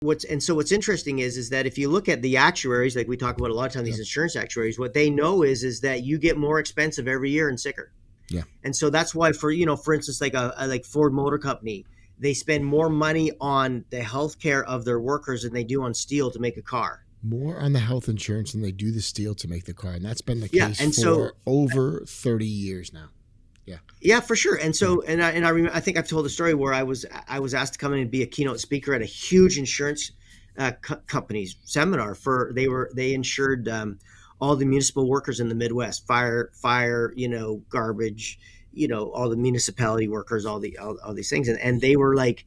what's interesting is that if you look at the actuaries, like we talk about a lot of times, these insurance actuaries, what they know is that you get more expensive every year and sicker. Yeah. And so that's why for instance, like like Ford Motor Company, they spend more money on the healthcare of their workers than they do on steel to make a car. More on the health insurance than they do the steel to make the car. And that's been the Yeah, case and for so over 30 years now. Yeah. Yeah, for sure. And so, and I remember, I think I've told a story where I was asked to come in and be a keynote speaker at a huge insurance company's seminar they insured all the municipal workers in the Midwest, fire, garbage, all the municipality workers, all these things. And they were like,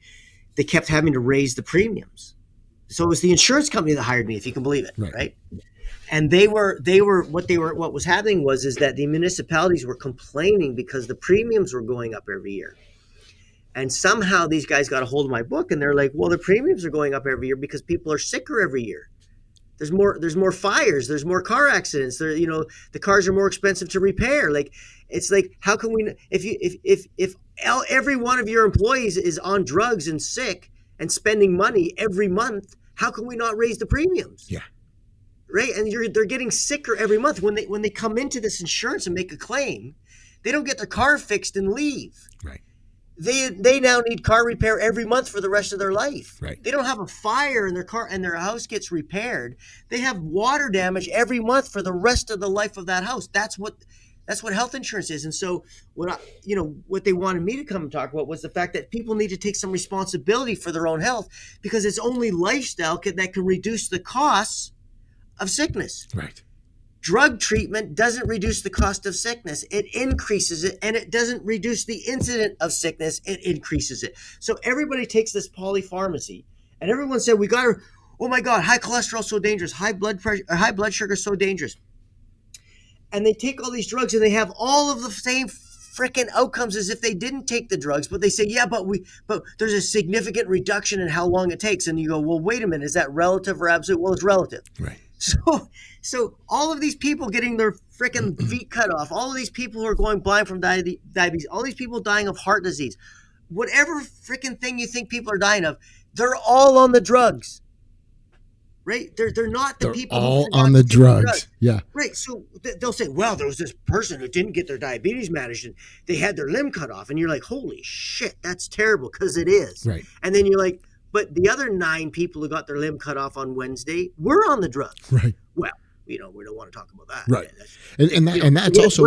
they kept having to raise the premiums. So it was the insurance company that hired me, if you can believe it. Right. And what was happening is that the municipalities were complaining because the premiums were going up every year. And somehow these guys got a hold of my book and they're like, well, the premiums are going up every year because people are sicker every year. There's more fires, there's more car accidents. The cars are more expensive to repair. Like, it's like, how can we, if every one of your employees is on drugs and sick and spending money every month, how can we not raise the premiums? Yeah. Right. And they're getting sicker every month. When they come into this insurance and make a claim, they don't get their car fixed and leave. Right. They now need car repair every month for the rest of their life. Right. They don't have a fire in their car and their house gets repaired. They have water damage every month for the rest of the life of that house. That's what health insurance is. And so what they wanted me to come and talk about was the fact that people need to take some responsibility for their own health, because it's only lifestyle that can reduce the costs of sickness. Right. Drug treatment doesn't reduce the cost of sickness. It increases it, and it doesn't reduce the incident of sickness. It increases it. So everybody takes this polypharmacy, and everyone said, oh my God, high cholesterol so dangerous, high blood pressure, high blood sugar so dangerous. And they take all these drugs and they have all of the same freaking outcomes as if they didn't take the drugs, but they say, yeah, but there's a significant reduction in how long it takes. And you go, well, wait a minute, is that relative or absolute? Well, it's relative. Right. So all of these people getting their freaking feet cut off, all of these people who are going blind from diabetes, all these people dying of heart disease, whatever freaking thing you think people are dying of, they're all on the drugs. Right? They're not the people all on the drugs. Yeah. Right. So they'll say, well, there was this person who didn't get their diabetes managed and they had their limb cut off. And you're like, holy shit, that's terrible, because it is. Right. And then you're like, but the other 9 people who got their limb cut off on Wednesday were on the drugs. Right. Well, we don't want to talk about that. Right. That's also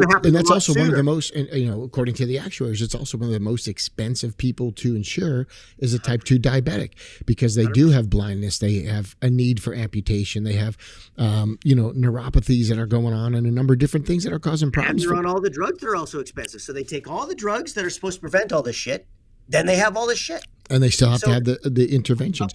one of the most, according to the actuaries, it's also one of the most expensive people to insure is a type 2 diabetic, because they 100%. Do have blindness. They have a need for amputation. They have, neuropathies that are going on and a number of different things that are causing problems. And they're on all the drugs that are also expensive. So they take all the drugs that are supposed to prevent all this shit. Then they have all this shit. And they still have to have the interventions.